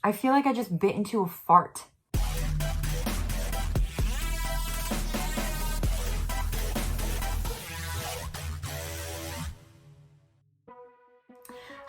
I feel like I just bit into a fart.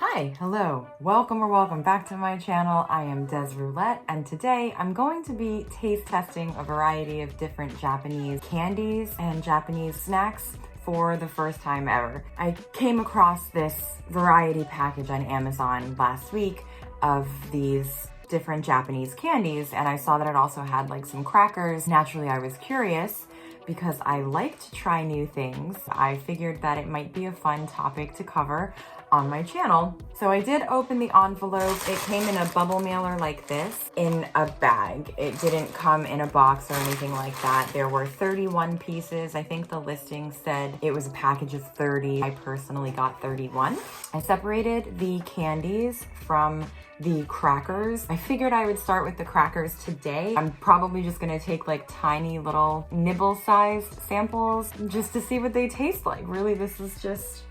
Hi, hello, welcome back to my channel. I am Des Roulette, and today I'm going to be taste testing a variety of different Japanese candies and Japanese snacks for the first time ever. I came across this variety package on Amazon last week of these different Japanese candies, and I saw that it also had like some crackers. Naturally, I was curious because I like to try new things. I figured that it might be a fun topic to cover on my channel. So I did open the envelope. It came in a bubble mailer like this in a bag. It didn't come in a box or anything like that. There were 31 pieces. I think the listing said it was a package of 30. I personally got 31. I separated the candies from the crackers. I figured I would start with the crackers today. I'm probably just gonna take like tiny little nibble-sized samples just to see what they taste like. Really, this is just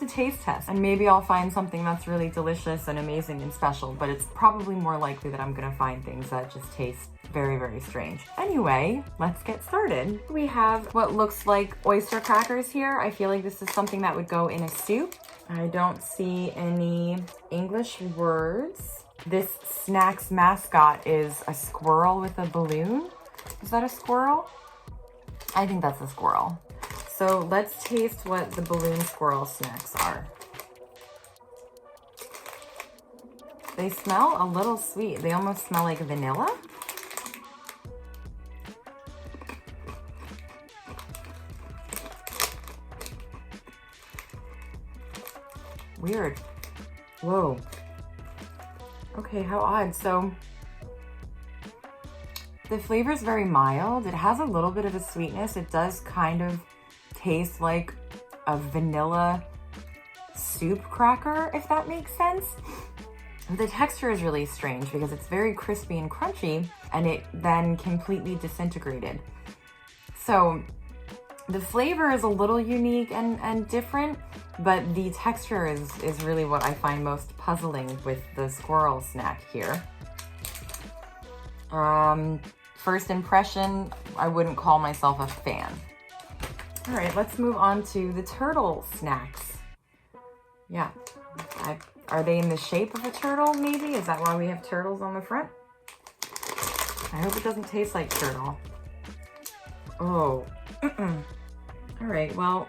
a taste test, and maybe I'll find something that's really delicious and amazing and special, but it's probably more likely that I'm gonna find things that just taste very, very strange. Anyway, let's get started. We have what looks like oyster crackers here. I feel like this is something that would go in a soup. I don't see any English words. This snack's mascot is a squirrel with a balloon. Is that a squirrel? I think that's a squirrel. So let's taste what the balloon squirrel snacks are. They smell a little sweet. They almost smell like vanilla. Weird. Whoa. Okay, how odd. So the flavor is very mild. It has a little bit of a sweetness. It does kind of taste like a vanilla soup cracker, if that makes sense. The texture is really strange because it's very crispy and crunchy, and it then completely disintegrated. So the flavor is a little unique and different, but the texture is really what I find most puzzling with the squirrel snack here. First impression, I wouldn't call myself a fan. All right, let's move on to the turtle snacks. Yeah, are they in the shape of a turtle maybe? Is that why we have turtles on the front? I hope it doesn't taste like turtle. Oh, all right, well,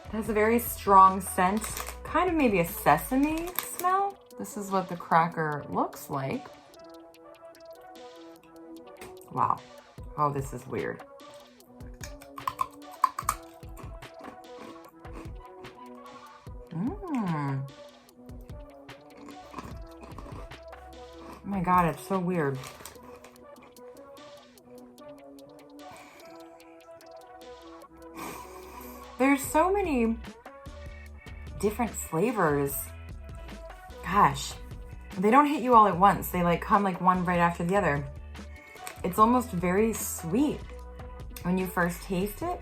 it has a very strong scent, kind of maybe a sesame smell. This is what the cracker looks like. Wow. Oh, this is weird. Oh my God, it's so weird. There's so many different flavors. Gosh, they don't hit you all at once. They like come like one right after the other. It's almost very sweet when you first taste it.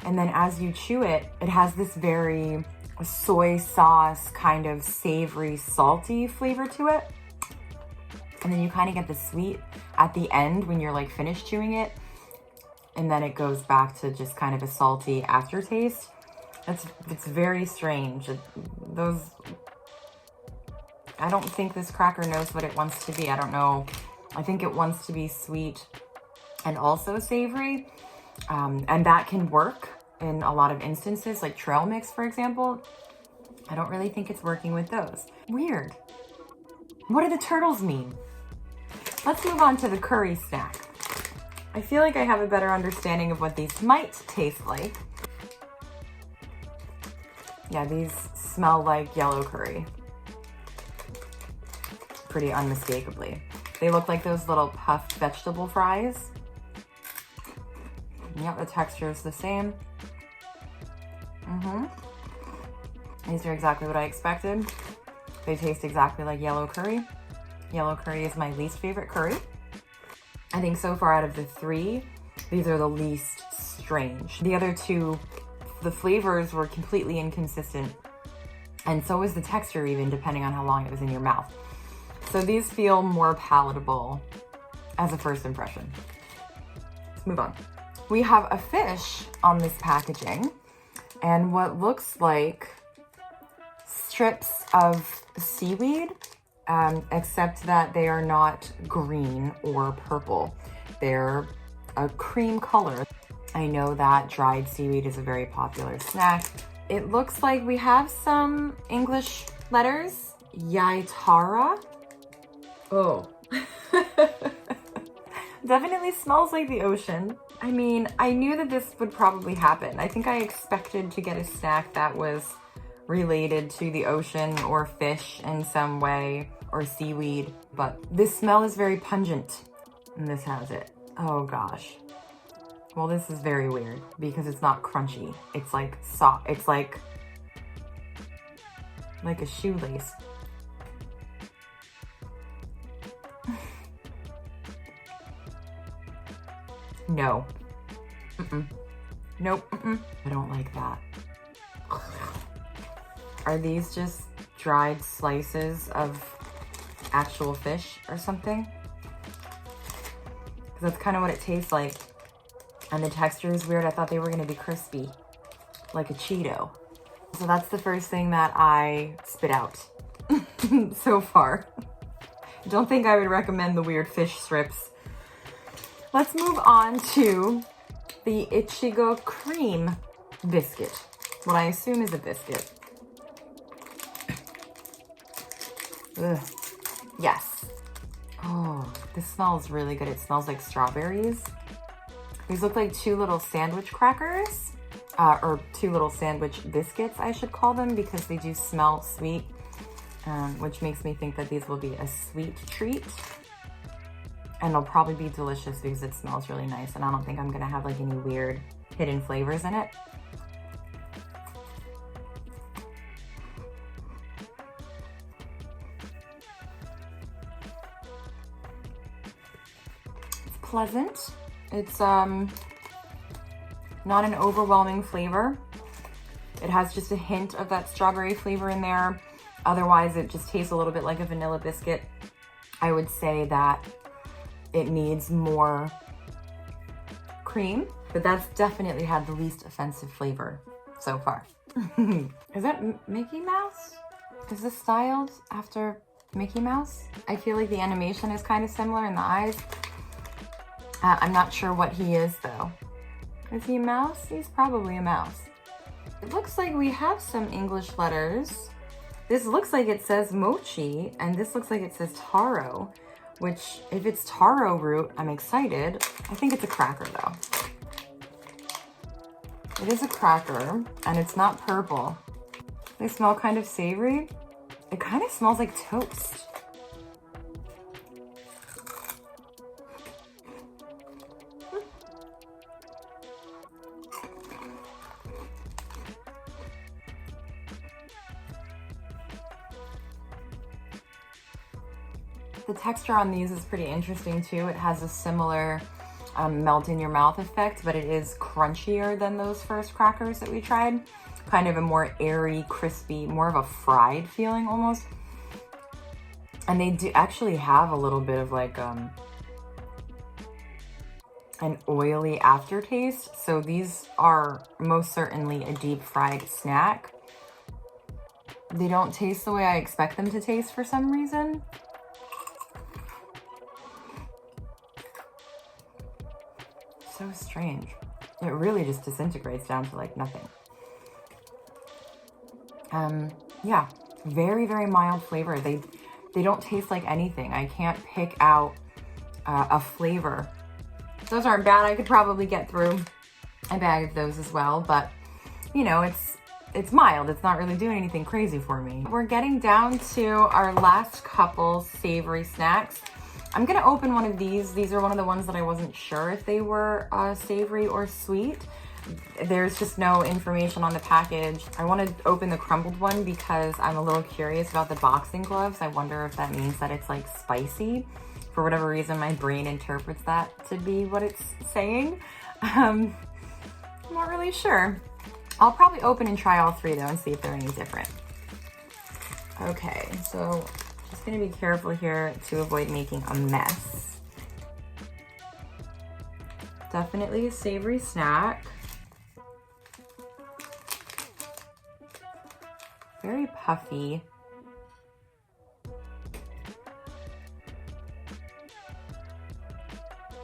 And then as you chew it, it has this very soy sauce kind of savory, salty flavor to it. And then you kind of get the sweet at the end when you're like finished chewing it. And then it goes back to just kind of a salty aftertaste. It's very strange. I don't think this cracker knows what it wants to be. I don't know. I think it wants to be sweet and also savory. And that can work in a lot of instances, like trail mix, for example. I don't really think it's working with those. Weird. What do the turtles mean? Let's move on to the curry snack. I feel like I have a better understanding of what these might taste like. Yeah, these smell like yellow curry. Pretty unmistakably. They look like those little puffed vegetable fries. Yep, the texture is the same. These are exactly what I expected. They taste exactly like yellow curry. Yellow curry is my least favorite curry. I think so far out of the three, these are the least strange. The other two, the flavors were completely inconsistent. And so is the texture even, depending on how long it was in your mouth. So these feel more palatable as a first impression. Let's move on. We have a fish on this packaging and what looks like strips of seaweed, except that they are not green or purple. They're a cream color. I know that dried seaweed is a very popular snack. It looks like we have some English letters. Yaitara. Oh. Definitely smells like the ocean. I mean, I knew that this would probably happen. I think I expected to get a snack that was related to the ocean or fish in some way, or seaweed, but this smell is very pungent, and this has it. Oh gosh. Well, this is very weird because it's not crunchy. It's like soft. It's like a shoelace. No. Nope. I don't like that. Are these just dried slices of actual fish or something? Because that's kind of what it tastes like. And the texture is weird. I thought they were going to be crispy, like a Cheeto. So that's the first thing that I spit out so far. Don't think I would recommend the weird fish strips. Let's move on to the Ichigo cream biscuit. What I assume is a biscuit. Ugh. Yes. Oh, this smells really good. It smells like strawberries. These look like two little sandwich crackers, or two little sandwich biscuits, I should call them, because they do smell sweet, which makes me think that these will be a sweet treat. And they'll probably be delicious because it smells really nice, and I don't think I'm gonna have like any weird hidden flavors in it. It's pleasant. It's not an overwhelming flavor. It has just a hint of that strawberry flavor in there. Otherwise, it just tastes a little bit like a vanilla biscuit. I would say that it needs more cream, but that's definitely had the least offensive flavor so far. Is that Mickey Mouse? Is this styled after Mickey Mouse? I feel like the animation is kind of similar in the eyes. I'm not sure what he is though. Is he a mouse? He's probably a mouse. It looks like we have some English letters. This looks like it says mochi, and this looks like it says taro, which if it's taro root, I'm excited. I think it's a cracker though. It is a cracker, and it's not purple. They smell kind of savory. It kind of smells like toast. The texture on these is pretty interesting too. It has a similar melt in your mouth effect, but it is crunchier than those first crackers that we tried. Kind of a more airy, crispy, more of a fried feeling almost. And they do actually have a little bit of like an oily aftertaste. So these are most certainly a deep fried snack. They don't taste the way I expect them to taste for some reason. So strange. It really just disintegrates down to like nothing. Yeah, very, very mild flavor. They don't taste like anything. I can't pick out a flavor. Those aren't bad. I could probably get through a bag of those as well, but you know, it's mild. It's not really doing anything crazy for me. We're getting down to our last couple savory snacks. I'm gonna open one of these. These are one of the ones that I wasn't sure if they were savory or sweet. There's just no information on the package. I want to open the crumbled one because I'm a little curious about the boxing gloves. I wonder if that means that it's like spicy. For whatever reason, my brain interprets that to be what it's saying. I'm not really sure. I'll probably open and try all three though and see if they're any different. Okay, so just gonna be careful here to avoid making a mess. Definitely a savory snack. Very puffy.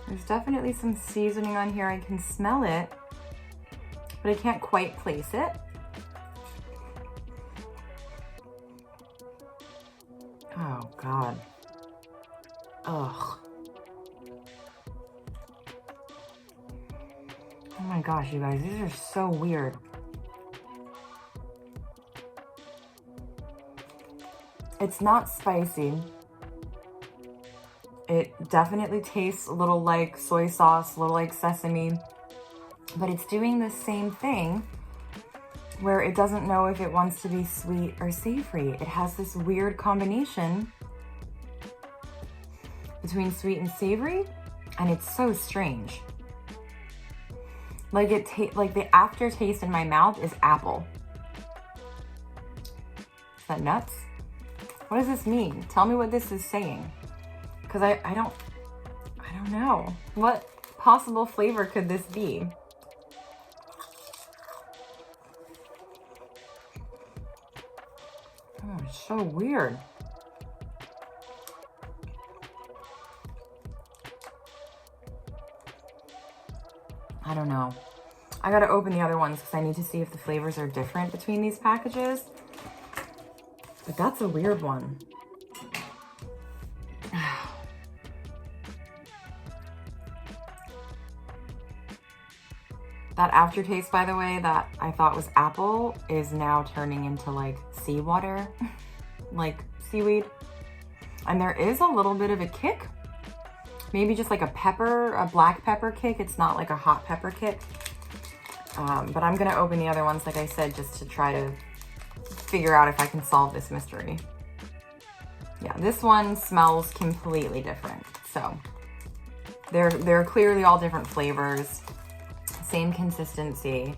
There's definitely some seasoning on here. I can smell it, but I can't quite place it. Oh God. Ugh. Oh my gosh, you guys, these are so weird. It's not spicy. It definitely tastes a little like soy sauce, a little like sesame, but it's doing the same thing where it doesn't know if it wants to be sweet or savory. It has this weird combination between sweet and savory, and it's so strange. Like like the aftertaste in my mouth is apple. Is that nuts? What does this mean? Tell me what this is saying. Because I don't know. What possible flavor could this be? Oh, it's so weird. I don't know. I gotta open the other ones because I need to see if the flavors are different between these packages. But that's a weird one. That aftertaste, by the way, that I thought was apple is now turning into like seawater, like seaweed. And there is a little bit of a kick. Maybe just like a pepper, a black pepper kick. It's not like a hot pepper kick. But I'm gonna open the other ones, like I said, just to try to figure out if I can solve this mystery. Yeah, this one smells completely different. So they're clearly all different flavors, same consistency.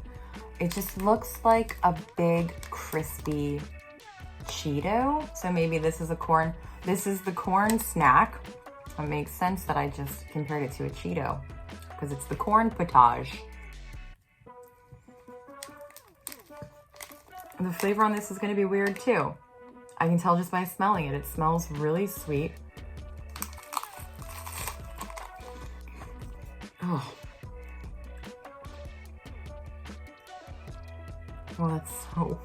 It just looks like a big crispy Cheeto. So maybe this is the corn snack. It makes sense that I just compared it to a Cheeto because it's the corn potage. And the flavor on this is going to be weird too. I can tell just by smelling it. It smells really sweet. Oh. Well, that's so...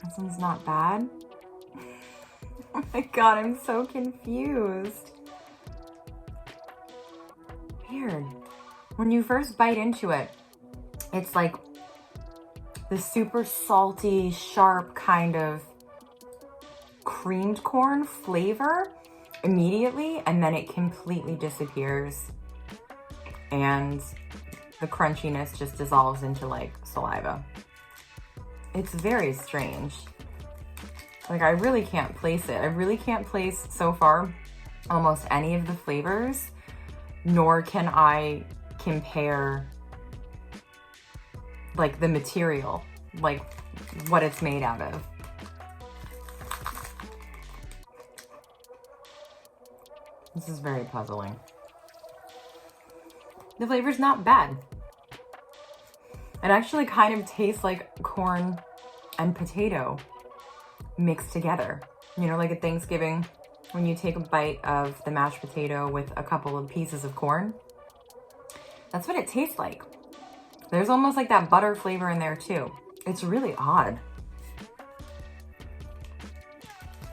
This one's not bad. Oh my God, I'm so confused. Weird. When you first bite into it, it's like the super salty, sharp kind of creamed corn flavor immediately, and then it completely disappears. And the crunchiness just dissolves into like saliva. It's very strange. Like I really can't place it. I really can't place so far almost any of the flavors, nor can I compare like the material, like what it's made out of. This is very puzzling. The flavor's not bad. It actually kind of tastes like corn and potato mixed together. You know, like at Thanksgiving, when you take a bite of the mashed potato with a couple of pieces of corn. That's what it tastes like. There's almost like that butter flavor in there too. It's really odd.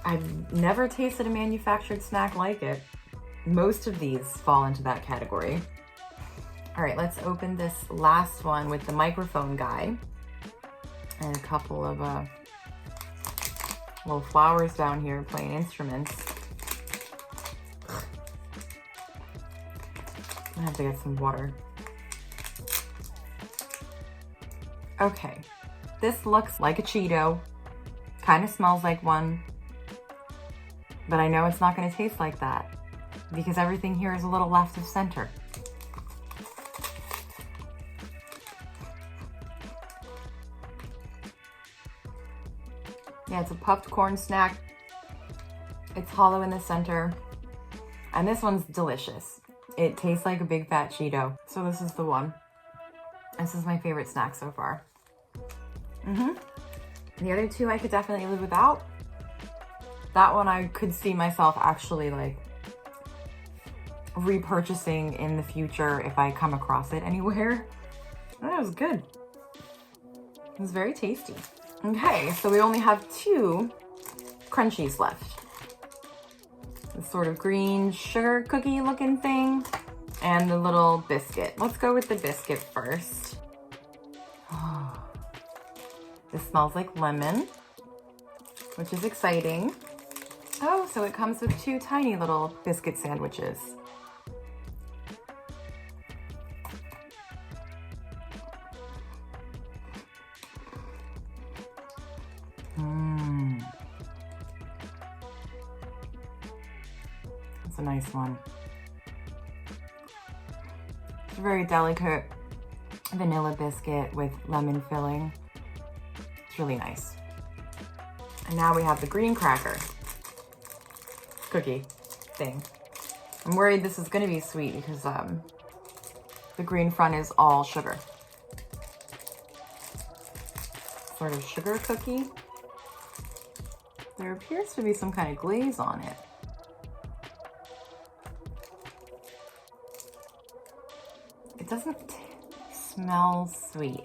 I've never tasted a manufactured snack like it. Most of these fall into that category. All right, let's open this last one with the microphone guy and a couple of little flowers down here playing instruments. I have to get some water. Okay, this looks like a Cheeto, kind of smells like one, but I know it's not going to taste like that because everything here is a little left of center. Yeah, it's a puffed corn snack. It's hollow in the center. And this one's delicious. It tastes like a big fat Cheeto. So this is the one. This is my favorite snack so far. The other two I could definitely live without. That one I could see myself actually like repurchasing in the future if I come across it anywhere. That was good. It was very tasty. Okay, so we only have 2 crunchies left. This sort of green sugar cookie looking thing and the little biscuit. Let's go with the biscuit first. Oh, this smells like lemon, which is exciting. Oh, so it comes with 2 tiny little biscuit sandwiches. That's a nice one. It's a very delicate vanilla biscuit with lemon filling. It's really nice. And now we have the green cracker cookie thing. I'm worried this is gonna be sweet because the green front is all sugar. Sort of sugar cookie. There appears to be some kind of glaze on it. It doesn't smell sweet.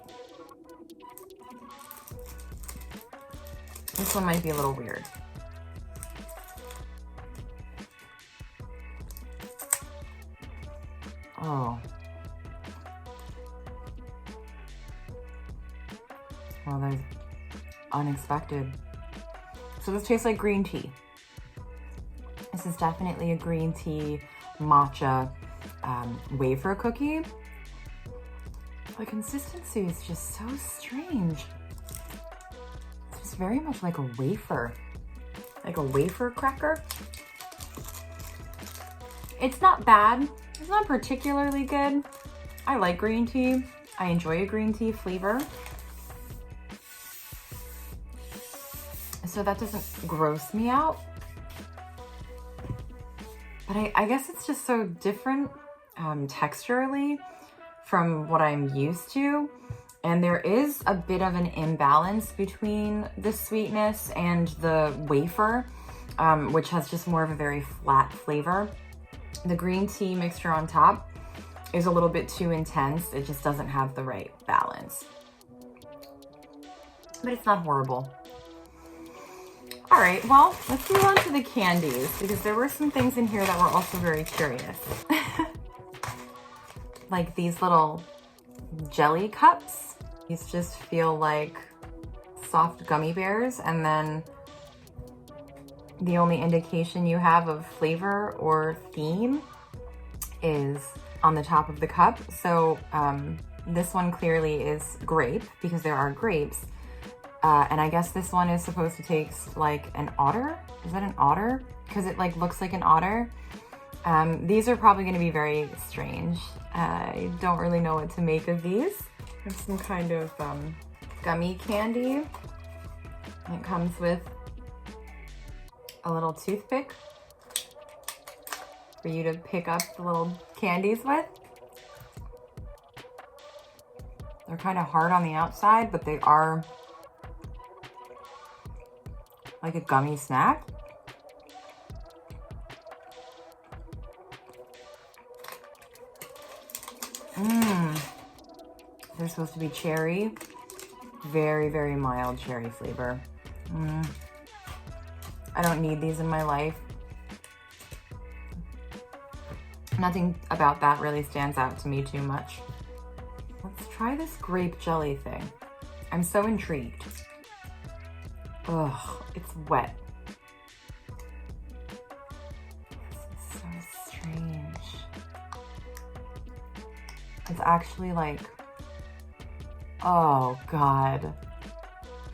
This one might be a little weird. Oh. Well, that's unexpected. So this tastes like green tea. This is definitely a green tea matcha wafer cookie. The consistency is just so strange. It's very much like a wafer cracker. It's not bad. It's not particularly good. I like green tea. I enjoy a green tea flavor. So that doesn't gross me out. But I guess it's just so different texturally from what I'm used to. And there is a bit of an imbalance between the sweetness and the wafer, which has just more of a very flat flavor. The green tea mixture on top is a little bit too intense. It just doesn't have the right balance. But it's not horrible. All right, well, let's move on to the candies because there were some things in here that were also very curious. Like these little jelly cups. These just feel like soft gummy bears, and then the only indication you have of flavor or theme is on the top of the cup. So this one clearly is grape because there are grapes. And I guess this one is supposed to taste like an otter. Is that an otter? Because it like looks like an otter. These are probably gonna be very strange. I don't really know what to make of these. There's some kind of gummy candy. It comes with a little toothpick for you to pick up the little candies with. They're kind of hard on the outside, but they are like a gummy snack. They're supposed to be cherry. Very, very mild cherry flavor. I don't need these in my life. Nothing about that really stands out to me too much. Let's try this grape jelly thing. I'm so intrigued. Ugh, it's wet. This is so strange. It's actually like, oh God.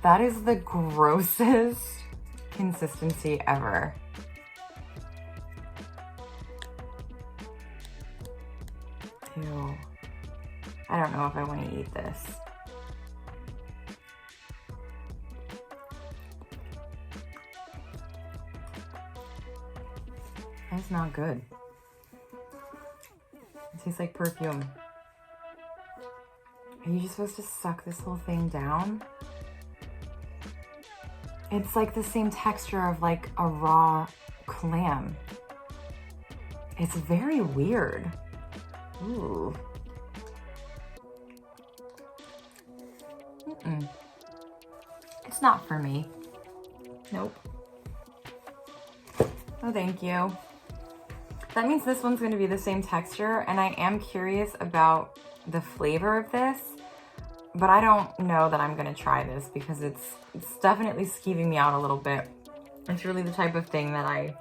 That is the grossest consistency ever. Ew. I don't know if I want to eat this. That's not good. It tastes like perfume. Are you just supposed to suck this whole thing down? It's like the same texture of like a raw clam. It's very weird. Ooh. It's not for me. Nope. Oh, thank you. That means this one's going to be the same texture, and I am curious about the flavor of this, but I don't know that I'm going to try this because it's definitely skeeving me out a little bit. It's really the type of thing that I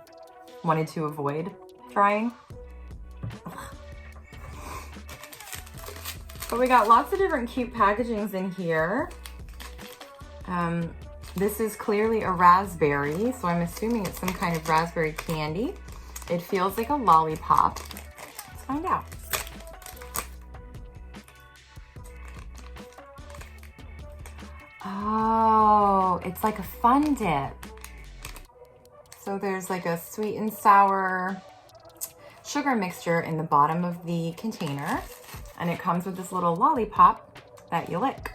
wanted to avoid trying. But we got lots of different cute packagings in here. This is clearly a raspberry, so I'm assuming it's some kind of raspberry candy. It feels like a lollipop. Let's find out. Oh, it's like a fun dip. So there's like a sweet and sour sugar mixture in the bottom of the container, and it comes with this little lollipop that you lick.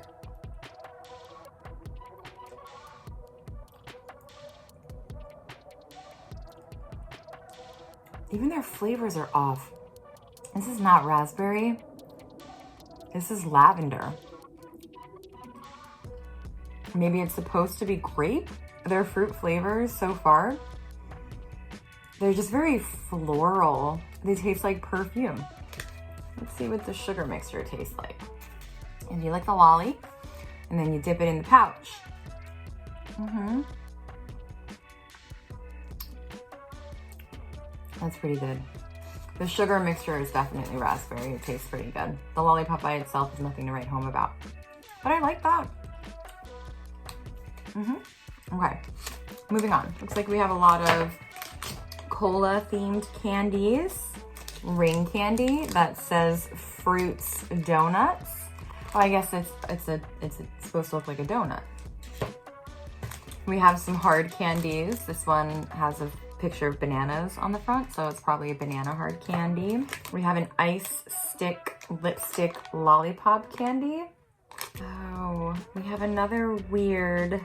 Even their flavors are off. This is not raspberry. This is lavender. Maybe it's supposed to be grape. Their fruit flavors so far, they're just very floral. They taste like perfume. Let's see what the sugar mixture tastes like. And you lick the lolly, and then you dip it in the pouch. That's pretty good. The sugar mixture is definitely raspberry. It tastes pretty good. The lollipop by itself is nothing to write home about. But I like that. Okay, moving on. Looks like we have a lot of cola themed candies. Ring candy that says Fruits Donuts. Well, I guess it's supposed to look like a donut. We have some hard candies. This one has a picture of bananas on the front, so it's probably a banana hard candy. We have an ice stick lipstick lollipop candy. Oh, we have another weird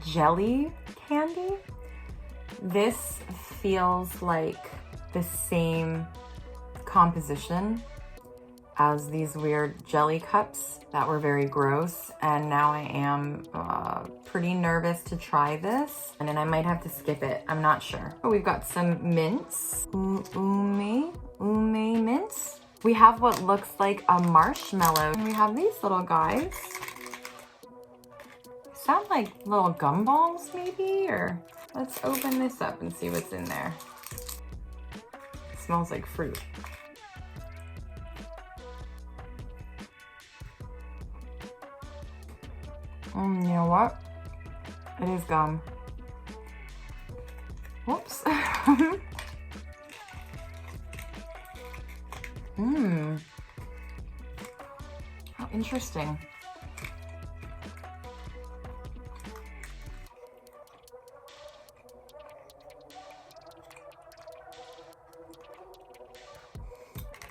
jelly candy. This feels like the same composition as these weird jelly cups that were very gross, and now I am pretty nervous to try this, and then I might have to skip it. I'm not sure. Oh, we've got some mints. Ume mints. We have what looks like a marshmallow, and we have these little guys. Sound like little gumballs maybe, or let's open this up and see what's in there. It smells like fruit. You know what? It is gum. Whoops. How interesting.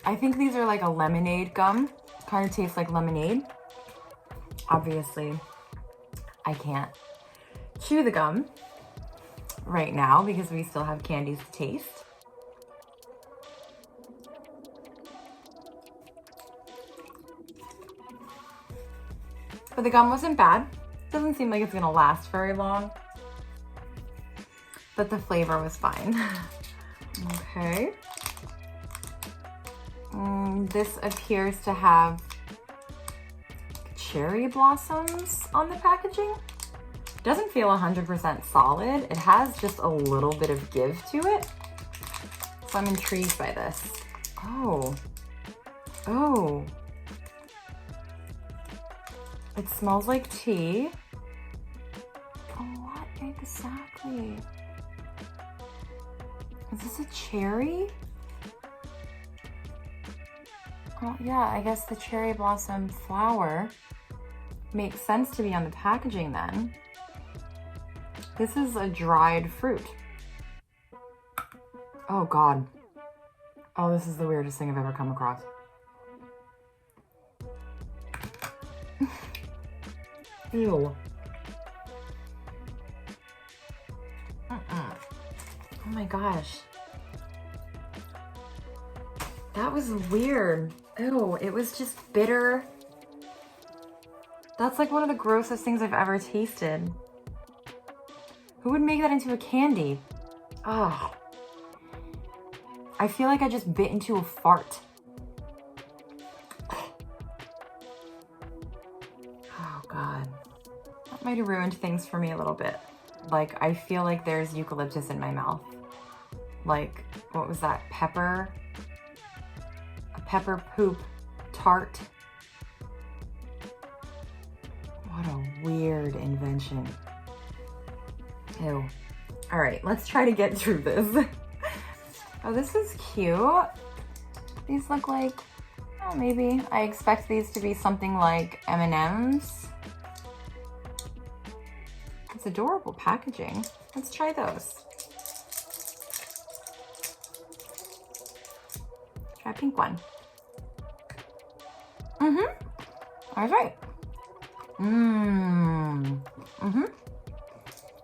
I think these are like a lemonade gum. Kind of tastes like lemonade. Obviously, I can't chew the gum right now because we still have candies to taste. But the gum wasn't bad. Doesn't seem like it's gonna last very long. But the flavor was fine. Okay. This appears to have cherry blossoms on the packaging. Doesn't feel 100% solid. It has just a little bit of give to it. So I'm intrigued by this. Oh. It smells like tea. Oh, what exactly? Is this a cherry? Oh yeah, I guess the cherry blossom flower makes sense to be on the packaging then. This is a dried fruit. Oh God. Oh, this is the weirdest thing I've ever come across. Ew. Oh my gosh. That was weird. Ew, it was just bitter. That's like one of the grossest things I've ever tasted. Who would make that into a candy? Oh. I feel like I just bit into a fart. Oh God. That might have ruined things for me a little bit. Like, I feel like there's eucalyptus in my mouth. Like, what was that? Pepper? A pepper poop tart. What a weird invention. Ew. All right, let's try to get through this. Oh, this is cute. These look like, oh, maybe. I expect these to be something like M&Ms. It's adorable packaging. Let's try those. Try a pink one. All right.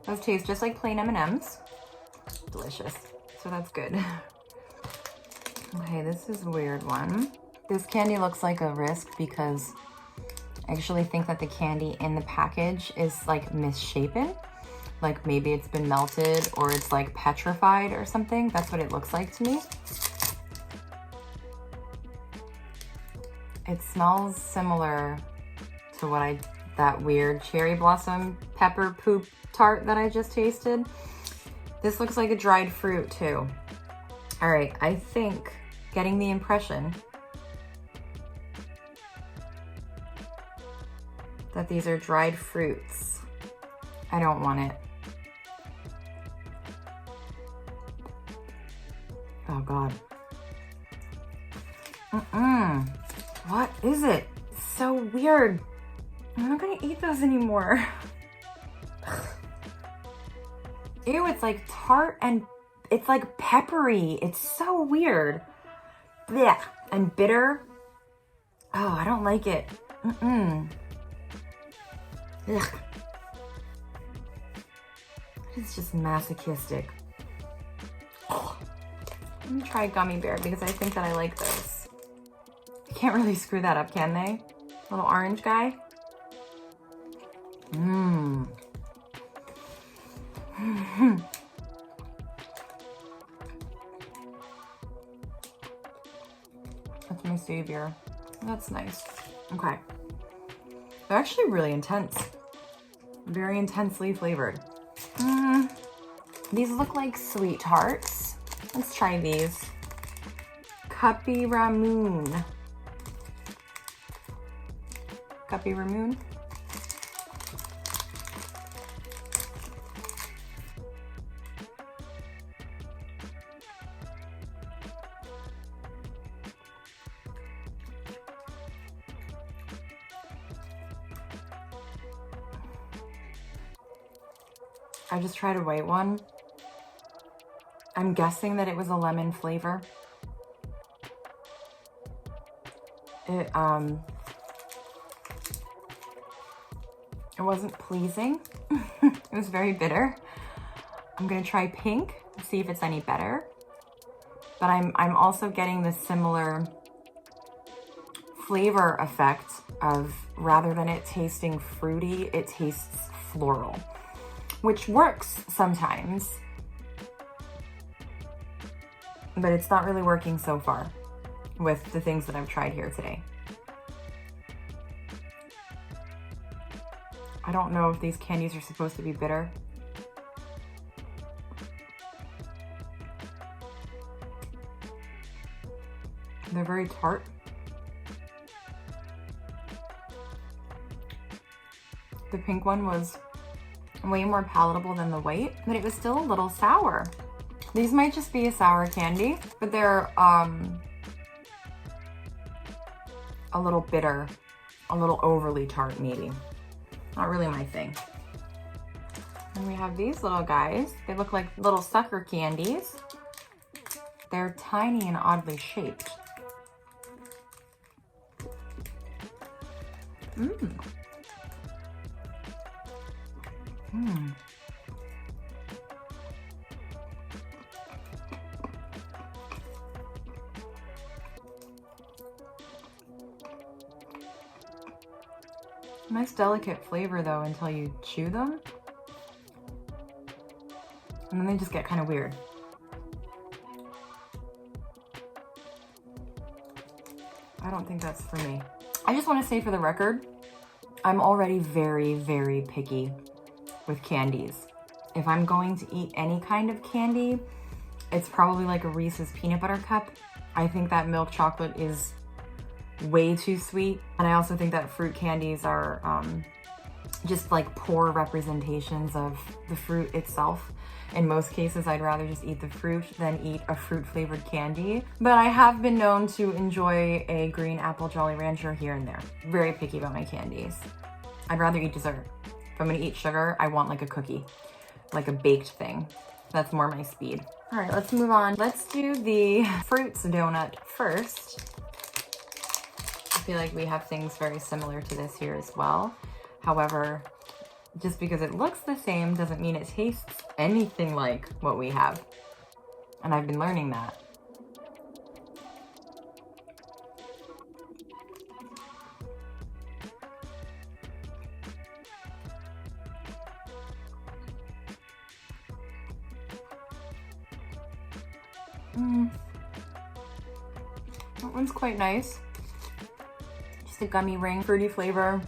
Those taste just like plain M&Ms. Delicious. So that's good. Okay, this is a weird one. This candy looks like a risk because I actually think that the candy in the package is like misshapen. Like maybe it's been melted or it's like petrified or something. That's what it looks like to me. It smells similar to what that weird cherry blossom pepper poop tart that I just tasted. This looks like a dried fruit too. All right, I think getting the impression that these are dried fruits. I don't want it. Oh God. What is it? It's so weird. I'm not gonna eat those anymore. Ew, it's like tart and it's like peppery. It's so weird. Blech. And bitter. Oh, I don't like it. Ugh. It's just masochistic. Oh. Let me try gummy bear because I think that I like those. You can't really screw that up, can they? Little orange guy. That's my savior. That's nice. Okay. They're actually really intense. Very intensely flavored. These look like sweet tarts. Let's try these. Cuppy Ramoon. Cuppy Ramoon. I just tried a white one. I'm guessing that it was a lemon flavor. It wasn't pleasing. It was very bitter. I'm gonna try pink, see if it's any better. But I'm also getting the similar flavor effect of, rather than it tasting fruity, it tastes floral, which works sometimes, but it's not really working so far with the things that I've tried here today. I don't know if these candies are supposed to be bitter. They're very tart. The pink one was way more palatable than the white, but it was still a little sour. These might just be a sour candy, but they're a little bitter, a little overly tart maybe. Not really my thing. And we have these little guys. They look like little sucker candies. They're tiny and oddly shaped. Mmm. Mmm. Nice delicate flavor though until you chew them. And then they just get kind of weird. I don't think that's for me. I just want to say for the record, I'm already very, very picky with candies. If I'm going to eat any kind of candy, it's probably like a Reese's peanut butter cup. I think that milk chocolate is way too sweet. And I also think that fruit candies are just like poor representations of the fruit itself. In most cases, I'd rather just eat the fruit than eat a fruit flavored candy. But I have been known to enjoy a green apple Jolly Rancher here and there. Very picky about my candies. I'd rather eat dessert. If I'm gonna eat sugar, I want like a cookie, like a baked thing. That's more my speed. All right, let's move on. Let's do the fruits donut first. I feel like we have things very similar to this here as well. However, just because it looks the same doesn't mean it tastes anything like what we have. And I've been learning that. That one's quite nice. Just a gummy ring, fruity flavor.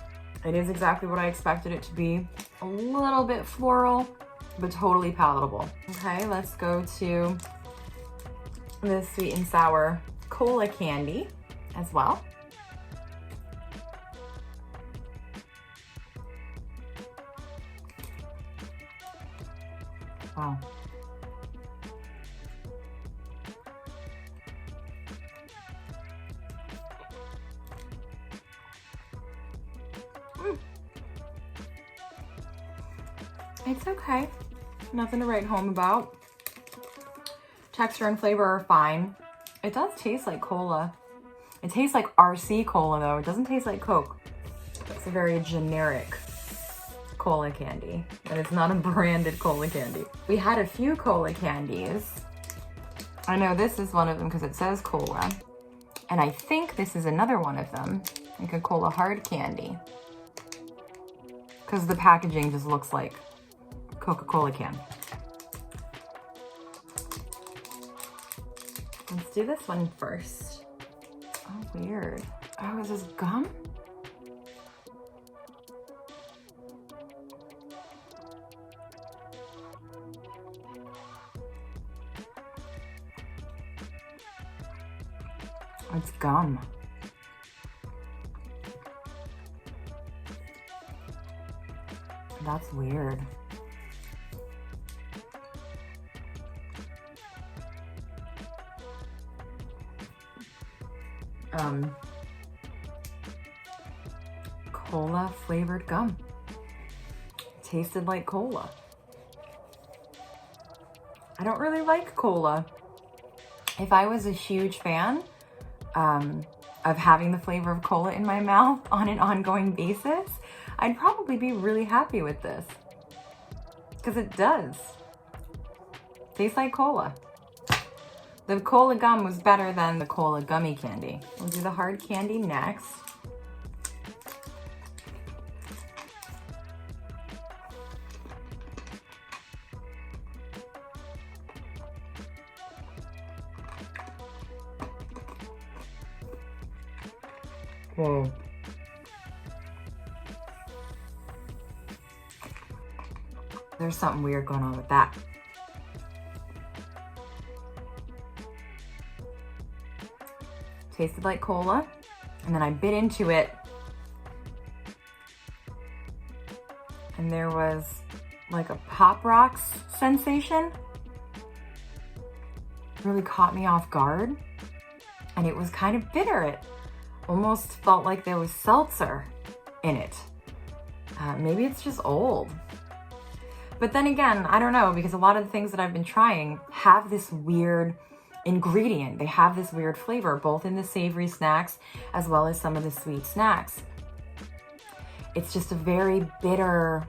It is exactly what I expected it to be. A little bit floral, but totally palatable. Okay, let's go to the sweet and sour cola candy as well. Wow. It's okay. Nothing to write home about. Texture and flavor are fine. It does taste like cola. It tastes like RC cola though. It doesn't taste like Coke. It's a very generic cola candy. And it's not a branded cola candy. We had a few cola candies. I know this is one of them because it says cola. And I think this is another one of them. Like a cola hard candy. Because the packaging just looks like Coca-Cola can. Let's do this one first. Oh, weird. Oh, is this gum? It's gum. That's weird. Cola flavored gum. Tasted like cola. I don't really like cola. If I was a huge fan of having the flavor of cola in my mouth on an ongoing basis, I'd probably be really happy with this. Because it does. Tastes like cola. The cola gum was better than the cola gummy candy. We'll do the hard candy next. Whoa. There's something weird going on with that. Tasted like cola, and then I bit into it, and there was like a Pop Rocks sensation. It really caught me off guard, and it was kind of bitter. It almost felt like there was seltzer in it. Maybe it's just old. But then again, I don't know, because a lot of the things that I've been trying have this weird ingredient. They have this weird flavor, both in the savory snacks as well as some of the sweet snacks. It's just a very bitter,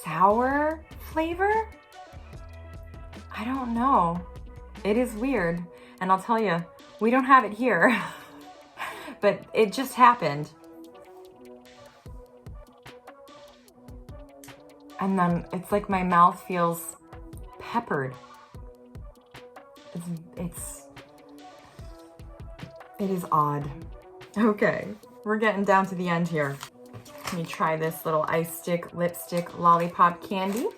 sour flavor. I don't know. It is weird. And I'll tell you, we don't have it here, but it just happened. And then it's like my mouth feels peppered. It is odd. Okay, we're getting down to the end here. Let me try this little ice stick lipstick lollipop candy.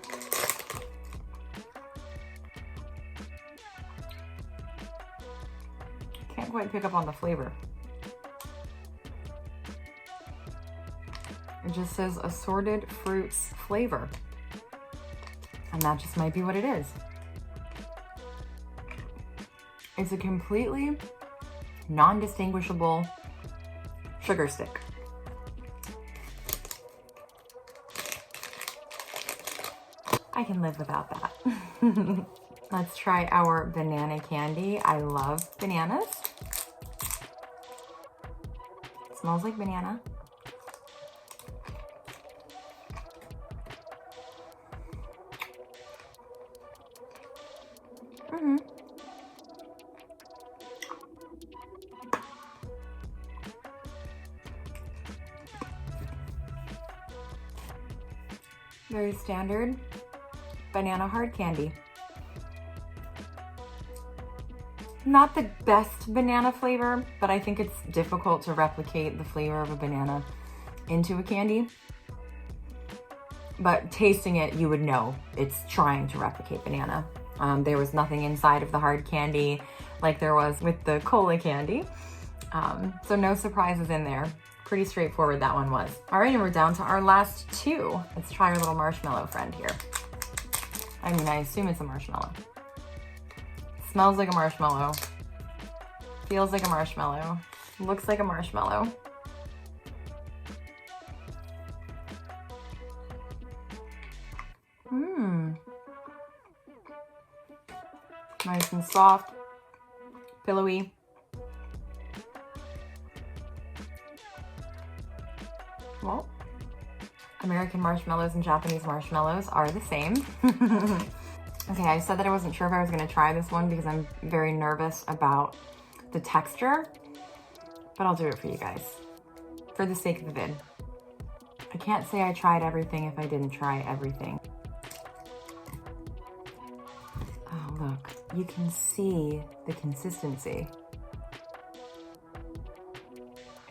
Can't quite pick up on the flavor. It just says assorted fruits flavor. And that just might be what it is. It's a completely non-distinguishable sugar stick. I can live without that. Let's try our banana candy. I love bananas. It smells like banana. Very standard banana hard candy. Not the best banana flavor, but I think it's difficult to replicate the flavor of a banana into a candy. But tasting it, you would know it's trying to replicate banana. There was nothing inside of the hard candy like there was with the cola candy. So no surprises in there. Pretty straightforward that one was. All right, and we're down to our last two. Let's try our little marshmallow friend here. I mean, I assume it's a marshmallow. Smells like a marshmallow. Feels like a marshmallow. Looks like a marshmallow. Nice and soft, pillowy. Well, American marshmallows and Japanese marshmallows are the same. Okay, I said that I wasn't sure if I was gonna try this one because I'm very nervous about the texture, but I'll do it for you guys, for the sake of the vid. I can't say I tried everything if I didn't try everything. Oh, look, you can see the consistency.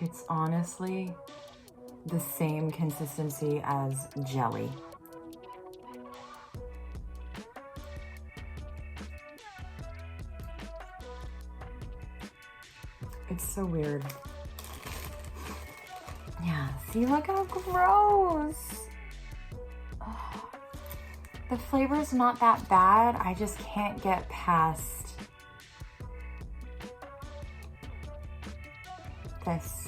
It's honestly the same consistency as jelly. It's so weird. Yeah, see, look how gross. Oh, the flavor's not that bad. I just can't get past this.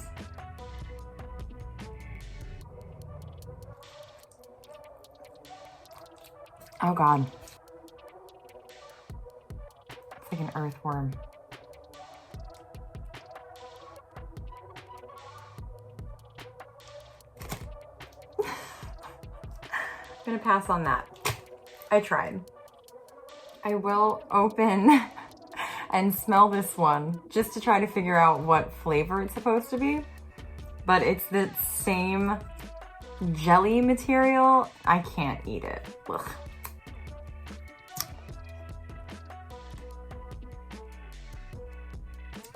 Oh God. It's like an earthworm. I'm gonna pass on that. I tried. I will open and smell this one just to try to figure out what flavor it's supposed to be. But it's the same jelly material. I can't eat it. Ugh.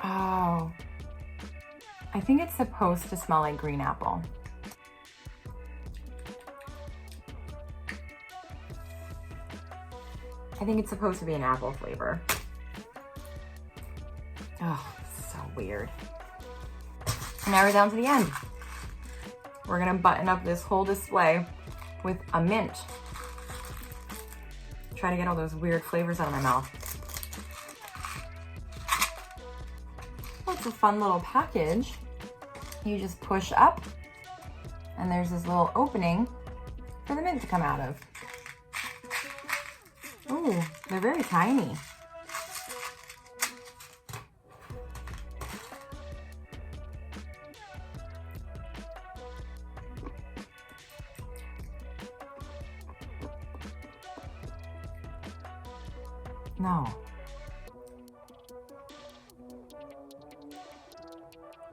Oh, I think it's supposed to smell like green apple. I think it's supposed to be an apple flavor. Oh, so weird. And now we're down to the end. We're gonna button up this whole display with a mint. Try to get all those weird flavors out of my mouth. Oh, it's a fun little package. You just push up and there's this little opening for the mint to come out of. Ooh, they're very tiny. No.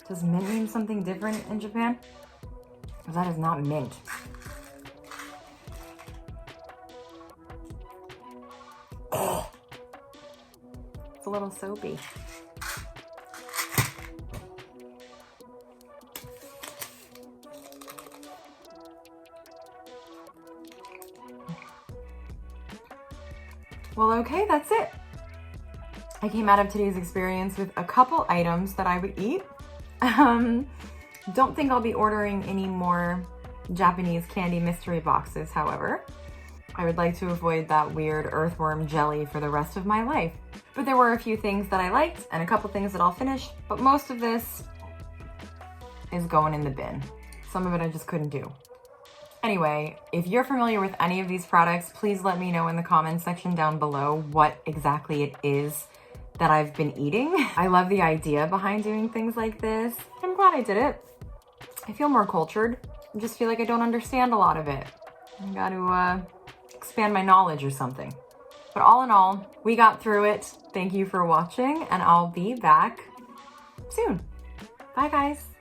Does mint mean something different in Japan? Because that is not mint. It's a little soapy. Well, okay, that's it. I came out of today's experience with a couple items that I would eat. Don't think I'll be ordering any more Japanese candy mystery boxes, however. I would like to avoid that weird earthworm jelly for the rest of my life. But there were a few things that I liked and a couple things that I'll finish, but most of this is going in the bin. Some of it I just couldn't do. Anyway, if you're familiar with any of these products, please let me know in the comments section down below what exactly it is that I've been eating. I love the idea behind doing things like this. I'm glad I did it. I feel more cultured. I just feel like I don't understand a lot of it. I got to expand my knowledge or something. But all in all, we got through it. Thank you for watching, and I'll be back soon. Bye, guys.